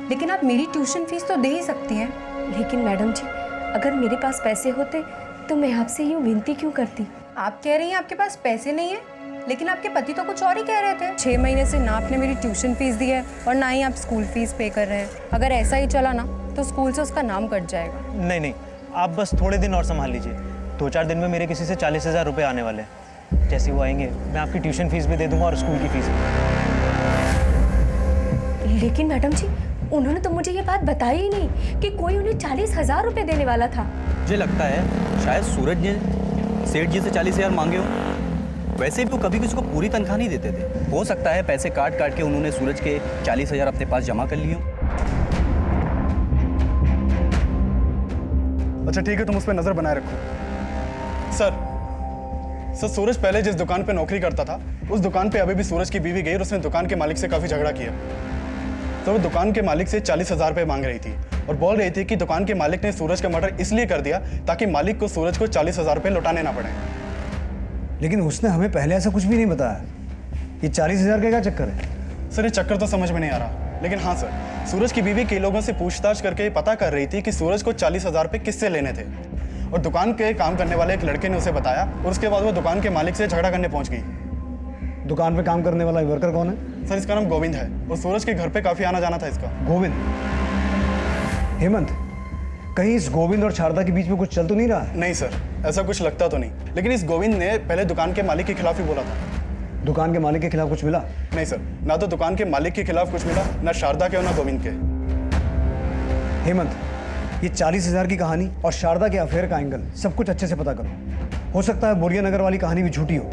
Speaker 15: लेकिन आप मेरी ट्यूशन फीस तो दे ही सकती हैं।
Speaker 16: लेकिन मैडम जी, अगर मेरे पास पैसे होते तो मैं आपसे यूँ विनती क्यों करती?
Speaker 15: आप कह रही हैं आपके पास पैसे नहीं है, लेकिन आपके पति तो कुछ और ही कह रहे थे। 6 महीने से ना आपने मेरी ट्यूशन फीस दी है और ना ही आप स्कूल फीस पे कर रहे हैं। अगर ऐसा ही चला ना तो स्कूल से उसका नाम कट जाएगा।
Speaker 2: नहीं नहीं, आप बस थोड़े दिन और संभाल लीजिए। 2-4 दिन में मेरे किसी से 40,000 रुपये आने वाले हैं। जैसे वो आएंगे मैं आपकी ट्यूशन फीस भी दे दूंगा और स्कूल की फीस भी।
Speaker 16: लेकिन मैडम जी, उन्होंने तो मुझे ये बात बताई ही नहीं कि कोई उन्हें 40,000 रुपये देने वाला था।
Speaker 10: मुझे लगता है शायद सूरज ने सेठ जी से 40,000 मांगे हो। वैसे भी वो कभी किसी को पूरी तनख्वाह नहीं देते थे। हो सकता है पैसे काट काट के उन्होंने सूरज के 40,000 अपने पास जमा कर लिए हो।
Speaker 8: अच्छा ठीक है, तुम उस पर नजर बनाए रखो। सर सूरज पहले जिस दुकान पे नौकरी करता था, उस दुकान पे अभी भी सूरज की बीवी गई और उसने दुकान के मालिक से काफी झगड़ा किया। तो वो दुकान के मालिक से 40,000 रुपये मांग रही थी और बोल रही थी कि दुकान के मालिक ने सूरज का मर्डर इसलिए कर दिया ताकि मालिक को सूरज को 40,000 रुपये लौटाने ना पड़े।
Speaker 5: लेकिन उसने हमें पहले ऐसा कुछ भी नहीं बताया। ये 40,000 का क्या चक्कर है?
Speaker 8: सर ये चक्कर तो समझ में नहीं आ रहा, लेकिन हाँ सर, सूरज की बीवी कई लोगों से पूछताछ करके ये पता कर रही थी कि सूरज को 40,000 रुपये किससे लेने थे, और दुकान के काम करने वाले एक लड़के ने उसे बताया और उसके बाद वो दुकान के मालिक से झगड़ा करने पहुंच गई।
Speaker 5: दुकान पे काम करने वाला वर्कर कौन है?
Speaker 8: सर इसका नाम गोविंद है और सूरज के घर पे काफी आना जाना था इसका।
Speaker 5: गोविंद? हेमंत, कहीं इस गोविंद और शारदा के बीच में कुछ चल तो नहीं रहा है?
Speaker 8: नहीं सर, ऐसा कुछ लगता तो नहीं, लेकिन इस गोविंद ने पहले दुकान के मालिक के खिलाफ ही बोला था।
Speaker 5: दुकान के मालिक के खिलाफ कुछ मिला?
Speaker 8: नहीं सर, ना तो दुकान के मालिक के खिलाफ कुछ मिला, ना शारदा के और ना गोविंद के।
Speaker 5: हेमंत, ये 40,000 की कहानी और शारदा के अफेयर का एंगल सब कुछ अच्छे से पता करो। हो सकता है बोरिया नगर वाली कहानी भी झूठी हो।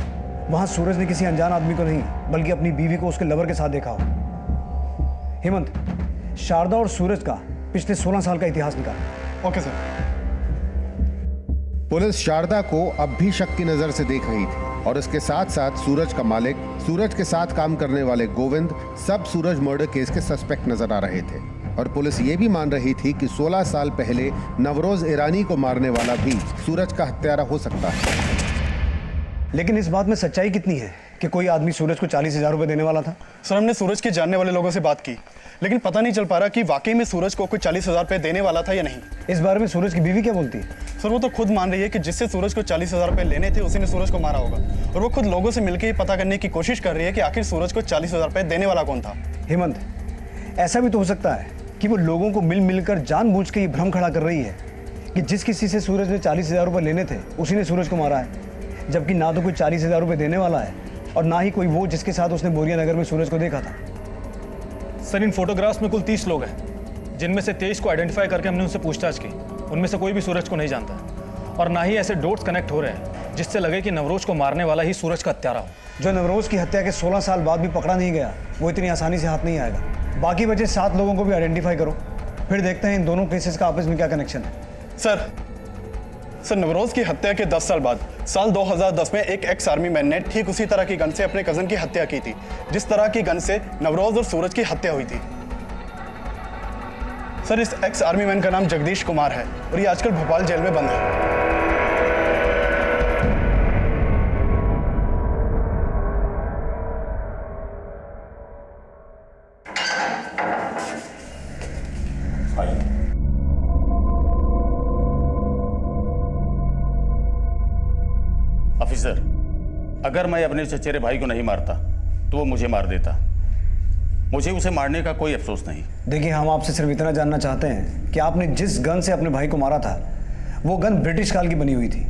Speaker 5: वहां सूरज ने किसी अनजान आदमी को नहीं, बल्कि अपनी बीवी को उसके लवर के साथ देखा हो। हेमंत, शारदा और सूरज का पिछले 16 साल का इतिहास निकाल।
Speaker 8: Okay sir.
Speaker 7: पुलिस शारदा को अब भी शक की नजर से देख रही थी और इसके साथ साथ सूरज का मालिक, सूरज के साथ काम करने वाले गोविंद, सब सूरज मर्डर केस के सस्पेक्ट नजर आ रहे थे। और पुलिस ये भी मान रही थी कि 16 साल पहले नवरोज ईरानी को मारने वाला भी सूरज का हत्यारा हो सकता है।
Speaker 5: लेकिन इस बात में सच्चाई कितनी है कि कोई आदमी सूरज को 40,000 रुपये देने वाला था?
Speaker 8: सर हमने सूरज के जानने वाले लोगों से बात की, लेकिन पता नहीं चल पा रहा कि वाकई में सूरज को कोई 40,000 रुपये देने वाला था या नहीं।
Speaker 5: इस बारे में सूरज की बीवी क्या बोलती है?
Speaker 8: सर वो तो खुद मान रही है कि जिससे सूरज को 40,000 रुपये लेने थे उसी ने सूरज को मारा होगा, और वो खुद लोगों से मिलकर ही पता करने की कोशिश कर रही है कि आखिर सूरज को 40,000 रुपये देने वाला कौन था।
Speaker 5: हेमंत, ऐसा भी तो हो सकता है कि वो लोगों को मिलकर जानबूझ के ये भ्रम खड़ा कर रही है कि जिस किसी से सूरज ने 40,000 रुपये लेने थे उसी ने सूरज को मारा है, जबकि ना तो कोई 40,000 रुपये देने वाला है और ना ही कोई वो जिसके साथ उसने बोरिया नगर में सूरज को देखा था।
Speaker 6: सर इन फोटोग्राफ्स में कुल 30 लोग हैं, जिनमें से 23 को आइडेंटिफाई करके हमने उनसे पूछताछ की। उनमें से कोई भी सूरज को नहीं जानता और ना ही ऐसे डॉट्स कनेक्ट हो रहे हैं जिससे लगे कि नवरोज को मारने वाला ही सूरज का हत्यारा हो।
Speaker 5: जो नवरोज की हत्या के 16 साल बाद भी पकड़ा नहीं गया, वो इतनी आसानी से हाथ नहीं आएगा। बाकी बचे 7 लोगों को भी आइडेंटिफाई करो, फिर देखते हैं इन दोनों केसेस का आपस में क्या कनेक्शन है।
Speaker 8: सर नवरोज की हत्या के 10 साल बाद साल 2010 में एक एक्स आर्मी मैन ने ठीक उसी तरह की गन से अपने कजन की हत्या की थी, जिस तरह की गन से नवरोज और सूरज की हत्या हुई थी। सर इस एक्स आर्मी मैन का नाम जगदीश कुमार है और ये आजकल भोपाल जेल में बंद है।
Speaker 17: अगर मैं अपने चचेरे भाई को नहीं मारता तो वो मुझे मार देता। मुझे उसे मारने का कोई अफसोस नहीं।
Speaker 5: देखिए, हम आपसे सिर्फ इतना जानना चाहते हैं कि आपने जिस गन से अपने भाई को मारा था वो गन ब्रिटिश काल की बनी हुई थी।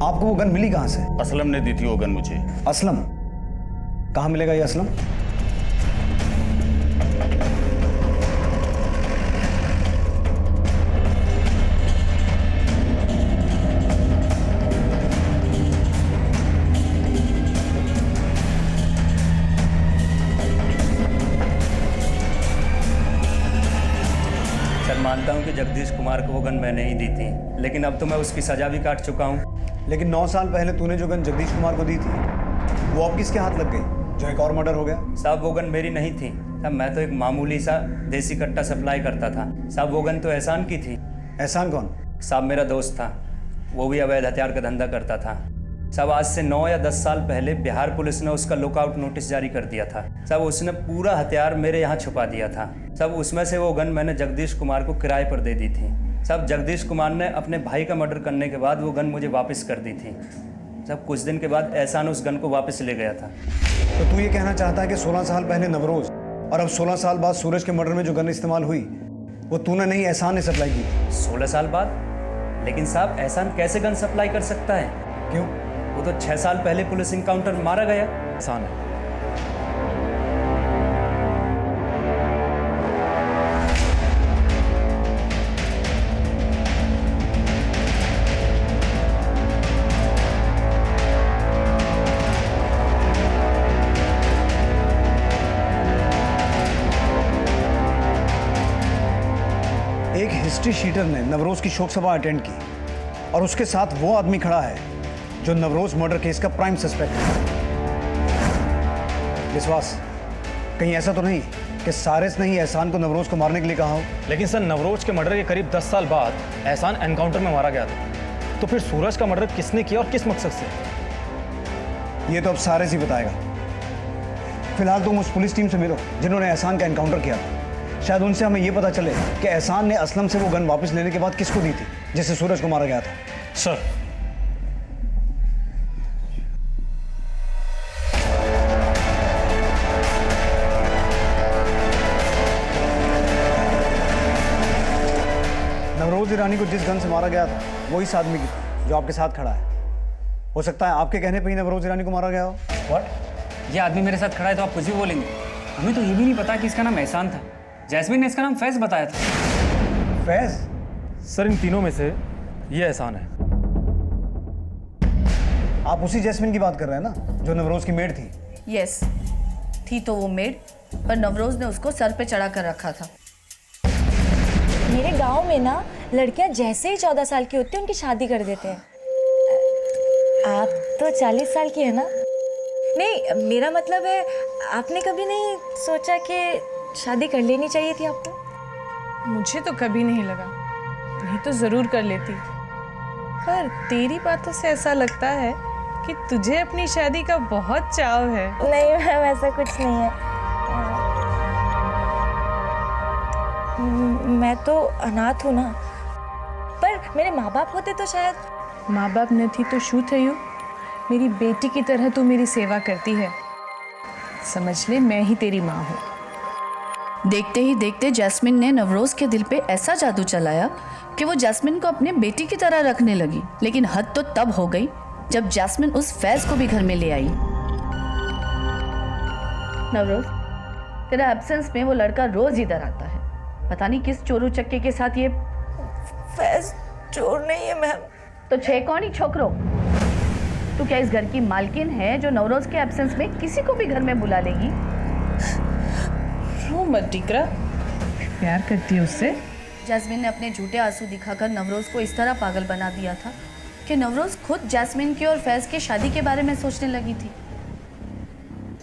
Speaker 5: आपको वो गन मिली कहाँ से?
Speaker 17: असलम ने दी थी वो गन मुझे।
Speaker 5: असलम? कहाँ मिलेगा ये असलम?
Speaker 18: मानता हूं कि जगदीश कुमार को वो गन मैंने ही दी थी, लेकिन अब तो मैं उसकी सजा भी काट चुका हूं।
Speaker 5: लेकिन 9 साल पहले तूने जो गन जगदीश कुमार को दी थी वो अब किसके हाथ लग गई जो एक और मर्डर हो गया?
Speaker 18: साहब वो गन मेरी नहीं थी साहब, मैं तो एक मामूली सा देसी कट्टा सप्लाई करता था साहब। वो गन तो एहसान की थी।
Speaker 5: एहसान कौन?
Speaker 18: साहब मेरा दोस्त था, वो भी अवैध हथियार का धंधा करता था साहब। आज से 9 या 10 साल पहले बिहार पुलिस ने उसका लुकआउट नोटिस जारी कर दिया था साहब। उसने पूरा हथियार मेरे यहाँ छुपा दिया था साहब। उसमें से वो गन मैंने जगदीश कुमार को किराए पर दे दी थी साहब। जगदीश कुमार ने अपने भाई का मर्डर करने के बाद वो गन मुझे वापस कर दी थी साहब। कुछ दिन के बाद एहसान उस गन को वापस ले गया था।
Speaker 5: तो तू ये कहना चाहता है कि 16 साल पहले नवरोज और अब 16 साल बाद सूरज के मर्डर में जो गन इस्तेमाल हुई वो तूने नहीं, एहसान ने सप्लाई की?
Speaker 18: 16 साल बाद? लेकिन साहब एहसान कैसे गन सप्लाई कर सकता है?
Speaker 5: क्यों?
Speaker 18: वो तो 6 साल पहले पुलिस इनकाउंटर में मारा गया।
Speaker 6: एहसान है।
Speaker 5: एक हिस्ट्री शीटर ने नवरोज की शोक सभा अटेंड की और उसके साथ वो आदमी खड़ा है जो नवरोज मर्डर केस का प्राइम सस्पेक्ट है। विश्वास, कहीं ऐसा तो नहीं कि सारिस ने ही एहसान को नवरोज को मारने के लिए कहा हो?
Speaker 6: लेकिन सर, नवरोज के मर्डर के करीब 10 साल बाद एहसान एनकाउंटर में मारा गया था, तो फिर सूरज का मर्डर किसने किया और किस मकसद से?
Speaker 5: ये तो अब सारिस ही बताएगा। फिलहाल तुम उस पुलिस टीम से मिलो जिन्होंने एहसान का एनकाउंटर किया था। शायद उनसे हमें यह पता चले कि एहसान ने असलम से वो गन वापस लेने के बाद किसको दी थी जिससे सूरज को मारा गया था।
Speaker 6: सर,
Speaker 5: नवरोज ईरानी को जिस गन से मारा गया था वो इस आदमी की थी जो आपके साथ खड़ा है। हो सकता है आपके कहने पे ही नवरोज ईरानी को मारा गया हो।
Speaker 19: व्हाट? ये आदमी मेरे साथ खड़ा है तो आप कुछ भी बोलेंगे? हमें तो ये भी नहीं पता कि इसका नाम एहसान था। जैस्मिन ने इसका नाम फैज बताया था।
Speaker 5: फैज?
Speaker 6: सर, इन तीनों में से ये एहसान है।
Speaker 5: आप उसी जैस्मिन की बात कर रहे हैं ना जो नवरोज की मेड थी?
Speaker 11: यस, थी तो वो मेड, पर नवरोज ने उसको सर पे चढ़ा कर रखा था।
Speaker 16: मेरे गांव में ना लड़कियां जैसे ही 14 साल की होती है उनकी शादी कर देते हैं। आप तो 40 साल की है ना? नहीं, मेरा मतलब है आपने कभी नहीं सोचा कि शादी कर लेनी चाहिए थी आपको?
Speaker 14: मुझे तो कभी नहीं लगा, नहीं तो जरूर कर लेती। पर तेरी बातों से ऐसा लगता है कि तुझे अपनी शादी का बहुत चाव है।
Speaker 16: नहीं मैम, ऐसा कुछ नहीं है। मैं तो अनाथ हूँ ना, पर मेरे माँ बाप होते तो शायद।
Speaker 14: माँ बाप न थी तो शू थयू, मेरी बेटी की तरह तू मेरी सेवा करती है। समझ ले, मैं ही तेरी माँ हूँ।
Speaker 11: देखते ही देखते जैस्मिन ने नवरोज के दिल पे ऐसा जादू चलाया कि वो जैस्मिन को अपने बेटी की तरह रखने लगी। लेकिन हद तो तब हो गई जब जैस्मिन उस फैज को भी घर में ले आई। नवरोज, तेरा एब्सेंस में वो लड़का रोज इधर आता है, पता नहीं किस चोरू चक्के के साथ। ये
Speaker 16: फैज चोर नहीं है मैम।
Speaker 11: तो छे कौन ही छोकरो? तू क्या इस घर की मालकिन है जो नवरोज के एब्सेंस में किसी को भी घर में बुला लेगी?
Speaker 14: रो मत टिकरा, प्यार करती है उससे।
Speaker 11: जैस्मिन ने अपने झूठे आंसू दिखाकर नवरोज को इस तरह पागल बना दिया था कि नवरोज खुद जैस्मिन की और फैज के शादी के बारे में सोचने लगी थी।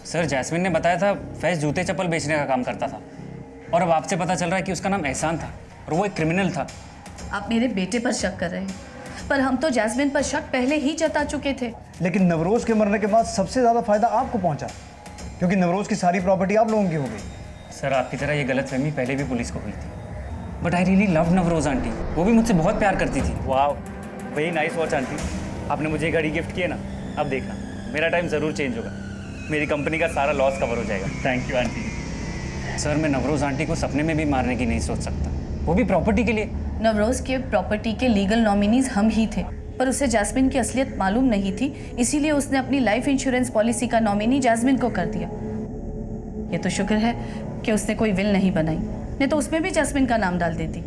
Speaker 19: सर, जैस्मिन ने बताया था फैज जूते चप्पल बेचने का काम करता था, और अब आपसे पता चल रहा है कि उसका नाम एहसान था और वो एक क्रिमिनल था।
Speaker 11: आप मेरे बेटे पर शक कर रहे हैं, पर हम तो जैस्मिन पर शक पहले ही जता चुके थे।
Speaker 5: लेकिन नवरोज के मरने के बाद सबसे ज्यादा फायदा आपको पहुंचा, क्योंकि नवरोज की सारी प्रॉपर्टी आप लोगों की हो गई।
Speaker 19: सर, आपकी तरह ये गलतफहमी पहले भी पुलिस को हुई थी, but I really love Navroz aunty. वो भी मुझसे बहुत प्यार करती थी।
Speaker 18: वाह, वेरी नाइस वॉच आंटी। आपने मुझे घड़ी गिफ्ट किए ना, अब देखना मेरा टाइम ज़रूर चेंज होगा, मेरी कंपनी का सारा लॉस कवर हो जाएगा। Thank you aunty.
Speaker 19: सर मैं नवरोज आंटी को सपने में भी मारने की नहीं सोच सकता, वो भी प्रॉपर्टी के लिए।
Speaker 11: नवरोज के प्रॉपर्टी के लीगल नॉमिनीज हम ही थे, पर उसे जैस्मिन की असलियत मालूम नहीं थी, इसीलिए उसने अपनी लाइफ इंश्योरेंस पॉलिसी का नॉमिनी जैस्मिन को कर दिया। ये तो शुक्र है कि उसने कोई विल नहीं बनाई, नहीं तो उसमें भी जैस्मिन का नाम डाल देती।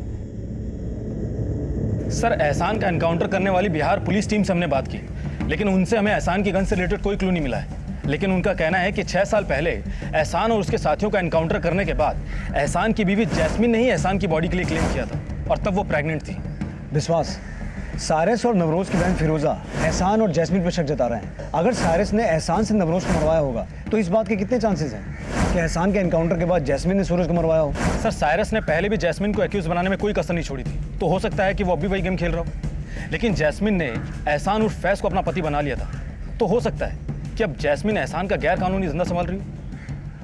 Speaker 6: सर एहसान का एनकाउंटर करने वाली बिहार पुलिस टीम से हमने बात की, लेकिन उनसे हमें एहसान की गन से रिलेटेड कोई क्लू नहीं मिला है। लेकिन उनका कहना है कि 6 साल पहले एहसान और उसके साथियों का एनकाउंटर करने के बाद एहसान की बीवी जैस्मिन ने ही एहसान की बॉडी के लिए क्लेम किया था, और तब वो प्रेग्नेंट थी।
Speaker 5: विश्वास, सारिस और नवरोज की बहन फिरोजा एहसान और जैस्मिन पर शक जता रहे हैं। अगर सारिस ने एहसान से नवरोज को मरवाया होगा तो इस बात के कितने चांसेस हैं कि एहसान के एनकाउंटर के बाद जैस्मिन ने सूरज को मरवाया हो?
Speaker 6: सर साइरस ने पहले भी जैस्मिन को एक्यूज बनाने में कोई कसर नहीं छोड़ी थी, तो हो सकता है कि वो अब भी वही गेम खेल रहा हो। लेकिन जैस्मिन ने एहसान उर्फ फैज को अपना पति बना लिया था, तो हो सकता है कि अब जैस्मिन एहसान का गैर कानूनी धंधा संभाल रही हो।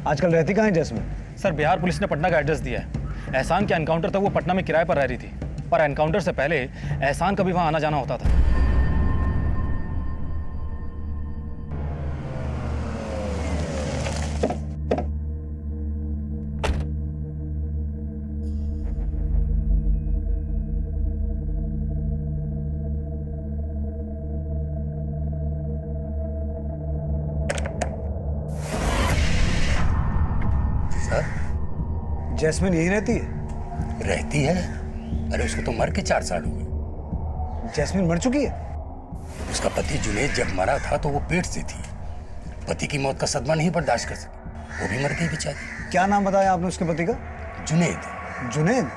Speaker 5: आजकल रहती कहाँ है जैस्मिन?
Speaker 6: सर बिहार पुलिस ने पटना का एड्रेस दिया है। एहसान के एनकाउंटर तक वो पटना में किराए पर रह रही थी, पर एनकाउंटर से पहले एहसान का भी वहाँ आना जाना होता था।
Speaker 5: जैस्मिन यही रहती है?
Speaker 20: रहती है? अरे उसको तो मर के 4 साल हो गए।
Speaker 5: जैस्मिन मर चुकी है?
Speaker 20: उसका पति जुनेद जब मरा था तो वो पेट से थी। पति की मौत का सदमा नहीं बर्दाश्त कर सकी, वो भी मर गई बेचारी।
Speaker 5: क्या नाम बताया आपने उसके पति का?
Speaker 20: जुनेद।
Speaker 5: जुनेद?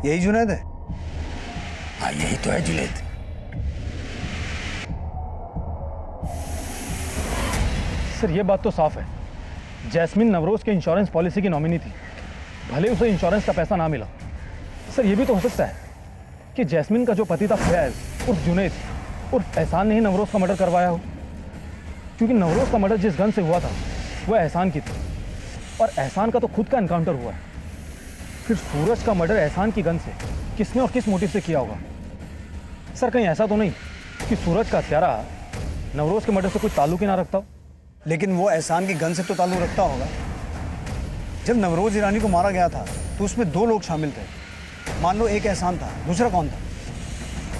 Speaker 5: यही जुनेद है?
Speaker 20: हाँ यही तो है जुनेद।
Speaker 6: सर ये बात तो साफ है, जैस्मिन नवरोज के इंश्योरेंस पॉलिसी की नॉमिनी थी, भले उसे इंश्योरेंस का पैसा ना मिला। सर ये भी तो हो सकता है कि जैस्मिन का जो पति था फैज उर्फ जुनेद उर्फ एहसान ने ही नवरोज का मर्डर करवाया हो, क्योंकि नवरोज का मर्डर जिस गन से हुआ था वो एहसान की थी, और एहसान का तो खुद का एनकाउंटर हुआ है। फिर सूरज का मर्डर एहसान की गन से किसने और किस मोटिव से किया होगा? सर कहीं ऐसा तो नहीं कि सूरज का हत्यारा नवरोज के मर्डर से कोई ताल्लुक ही ना रखता हो?
Speaker 5: लेकिन वो एहसान की गन से तो ताल्लुक रखता होगा। जब नवरोज ईरानी को मारा गया था तो उसमें 2 लोग शामिल थे। मान लो एक एहसान था, दूसरा कौन था?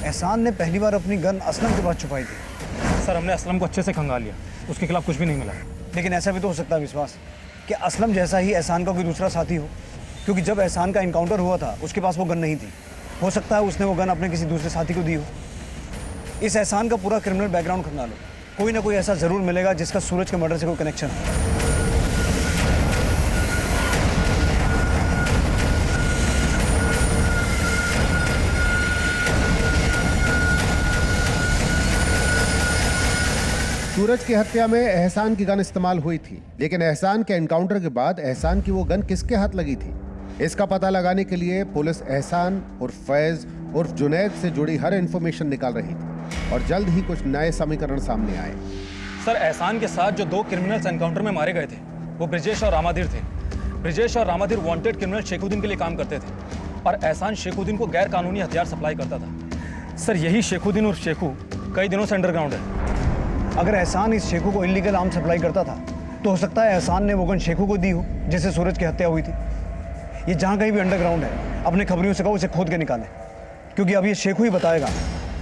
Speaker 5: एहसान ने पहली बार अपनी गन असलम के पास छुपाई थी।
Speaker 6: सर हमने असलम को अच्छे से खंगाल लिया, उसके खिलाफ कुछ भी नहीं मिला।
Speaker 5: लेकिन ऐसा भी तो हो सकता है विश्वास कि असलम जैसा ही एहसान का कोई दूसरा साथी हो, क्योंकि जब एहसान का इनकाउंटर हुआ था उसके पास वो गन नहीं थी। हो सकता है उसने वो गन अपने किसी दूसरे साथी को दी हो। इस एहसान का पूरा क्रिमिनल बैकग्राउंड खंगालो, कोई ना कोई ऐसा जरूर मिलेगा जिसका सूरज के मर्डर से कोई कनेक्शन है।
Speaker 7: सूरज की हत्या में एहसान की गन इस्तेमाल हुई थी, लेकिन एहसान के एनकाउंटर के बाद एहसान की वो गन किसके हाथ लगी थी, इसका पता लगाने के लिए पुलिस एहसान उर्फ फैज उर्फ जुनैद से जुड़ी हर इंफॉर्मेशन निकाल रही थी, और जल्द ही कुछ नए समीकरण सामने आए।
Speaker 6: सर एहसान के साथ जो 2 क्रिमिनल्स एनकाउंटर में मारे गए थे वो ब्रिजेश और रामाधीर थे। ब्रिजेश और रामाधीर वांटेड क्रिमिनल शेखुद्दीन के लिए काम करते थे, और एहसान शेखुद्दीन को गैर कानूनी हथियार सप्लाई करता था। सर यही शेखुद्दीन और शेखू कई दिनों से अंडरग्राउंड है।
Speaker 5: अगर एहसान इस शेखू को इलीगल आर्म सप्लाई करता था तो हो सकता है एहसान ने वो गन शेखू को दी हो जिससे सूरज की हत्या हुई थी। ये जहाँ कहीं भी अंडरग्राउंड है, अपने खबरियों से कहो उसे खोद के निकालें, क्योंकि अब ये शेखू ही बताएगा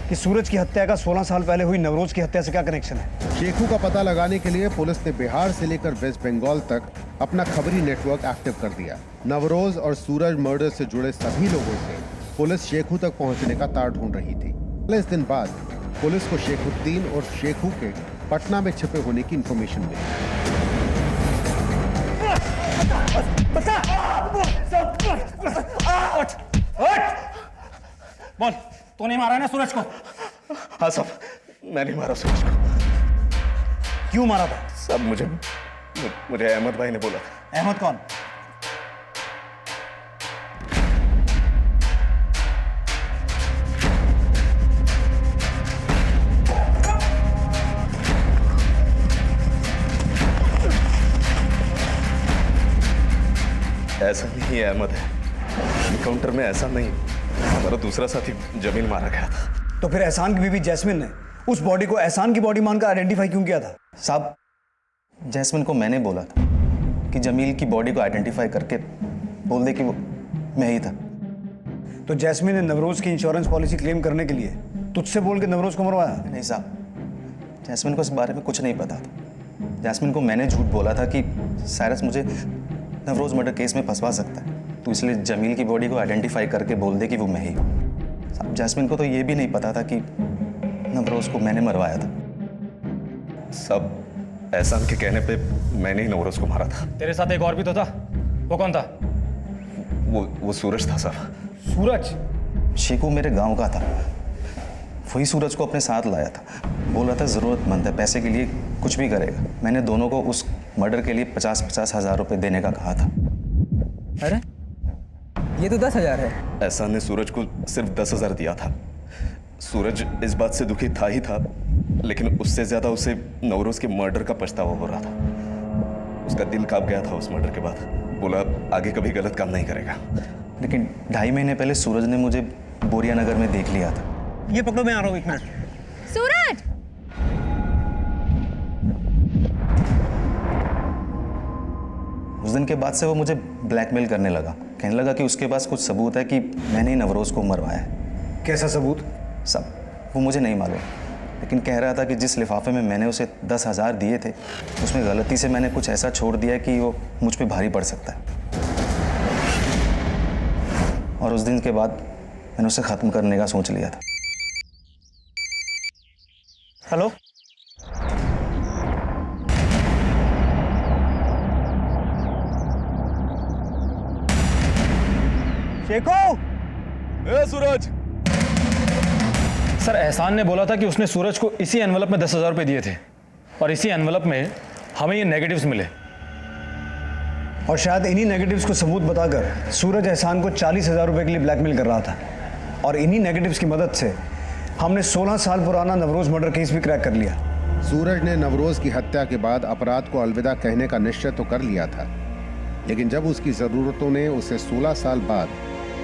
Speaker 5: कि सूरज की हत्या का 16 साल पहले हुई नवरोज की हत्या से क्या कनेक्शन है।
Speaker 7: शेखू का पता लगाने के लिए पुलिस ने बिहार से लेकर वेस्ट बंगाल तक अपना खबरी नेटवर्क एक्टिव कर दिया। नवरोज और सूरज मर्डर से जुड़े सभी लोगों से पुलिस शेखू तक पहुंचने का तार ढूंढ रही थी। 40 दिन बाद पुलिस को शेखुद्दीन और शेखू के पटना में छिपे होने की इंफॉर्मेशन मिली।
Speaker 6: बोल, तो नहीं मारा ना सूरज को?
Speaker 13: हाँ साहब, मैंने मारा सूरज को।
Speaker 5: क्यों मारा था?
Speaker 13: सब मुझे अहमद भाई ने बोला था।
Speaker 5: अहमद कौन?
Speaker 13: ऐसा नहीं है, अहमद है। एनकाउंटर में ऐसा नहीं, हमारा दूसरा साथी जमील मारा गया था।
Speaker 5: तो फिर एहसान की बीवी जैस्मिन ने उस बॉडी को एहसान की बॉडी मानकर आइडेंटिफाई क्यों किया था? साहब,
Speaker 6: जैस्मिन को मैंने बोला था कि जमील की बॉडी को आइडेंटिफाई करके बोल दे कि वो मैं ही था।
Speaker 5: तो जैस्मिन ने नवरोज की इंश्योरेंस पॉलिसी क्लेम करने के लिए तुझसे बोल के नवरोज को मरवाया?
Speaker 6: नहीं साहब, जैस्मिन को इस बारे में कुछ नहीं पता था। जैस्मिन को मैंने झूठ बोला था कि साइरस मुझे नवरोज मर्डर केस में फंसवा सकता है, तो इसलिए जमील की बॉडी को आइडेंटिफाई करके बोल दे कि वो मैं ही हूँ। साहब, जैस्मिन को तो ये भी नहीं पता था कि नवरोज को मैंने मरवाया था।
Speaker 21: सब एहसान के कहने पे मैंने ही नवरोज को मारा था।
Speaker 6: तेरे साथ एक और भी तो था, वो कौन था?
Speaker 21: वो सूरज था साहब।
Speaker 6: सूरज? शेखू मेरे गांव का था, वही सूरज को अपने साथ लाया था। बोला था ज़रूरतमंद है, पैसे के लिए कुछ भी करेगा। मैंने दोनों को उस मर्डर के लिए 50-50 हज़ार रुपए देने का कहा था।
Speaker 22: अरे ये तो 10,000 है।
Speaker 21: एहसान ने सूरज को सिर्फ 10,000 दिया था। सूरज इस बात से दुखी था ही था, लेकिन उससे ज्यादा उसे नवरोज के मर्डर का पछतावा हो रहा था। उसका दिल कांप गया था उस मर्डर के बाद। बोला आगे कभी गलत काम नहीं करेगा।
Speaker 6: लेकिन 2.5 महीने पहले सूरज ने मुझे बोरिया नगर में देख लिया था।
Speaker 2: ये पकड़ो, मैं आ रहा हूँ 1 मिनट।
Speaker 1: सूरज!
Speaker 6: उस दिन के बाद से वो मुझे ब्लैकमेल करने लगा। कहने लगा कि उसके पास कुछ सबूत है कि मैंने ही नवरोज को मरवाया है।
Speaker 5: कैसा सबूत?
Speaker 6: सब वो मुझे नहीं मालूम, लेकिन कह रहा था कि जिस लिफाफे में मैंने उसे 10,000 दिए थे, उसमें गलती से मैंने कुछ ऐसा छोड़ दिया कि वो मुझ पे भारी पड़ सकता है। और उस दिन के बाद मैंने उसे ख़त्म करने का सोच लिया था।
Speaker 2: हेलो, शेखू!
Speaker 6: सूरज! सर, एहसान ने बोला था कि उसने सूरज को इसी एनवलप में 10,000 रुपए दिए थे, और इसी एनवलप में हमें ये नेगेटिव्स मिले।
Speaker 5: और शायद इन्हीं नेगेटिव्स को सबूत बताकर सूरज एहसान को 40,000 रुपए के लिए ब्लैकमेल कर रहा था। और इन्हीं नेगेटिव्स की मदद से हमने 16 साल पुराना नवरोज मर्डर केस भी क्रैक कर लिया।
Speaker 7: सूरज ने नवरोज की हत्या के बाद अपराध को अलविदा कहने का निश्चय तो कर लिया था, लेकिन जब उसकी जरूरतों ने उसे 16 साल बाद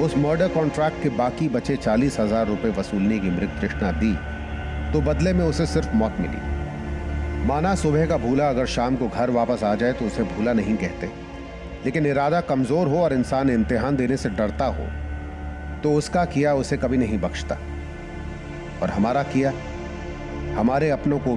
Speaker 7: उस मर्डर कॉन्ट्रैक्ट के बाकी बचे 40,000 रुपए वसूलने की मृत तृष्णा दी, तो बदले में उसे सिर्फ मौत मिली। माना सुबह का भूला अगर शाम को घर वापस आ जाए तो उसे भूला नहीं कहते, लेकिन इरादा कमजोर हो और इंसान इम्तिहान देने से डरता हो तो उसका किया उसे कभी नहीं बख्शता। और हमारा किया हमारे अपनों को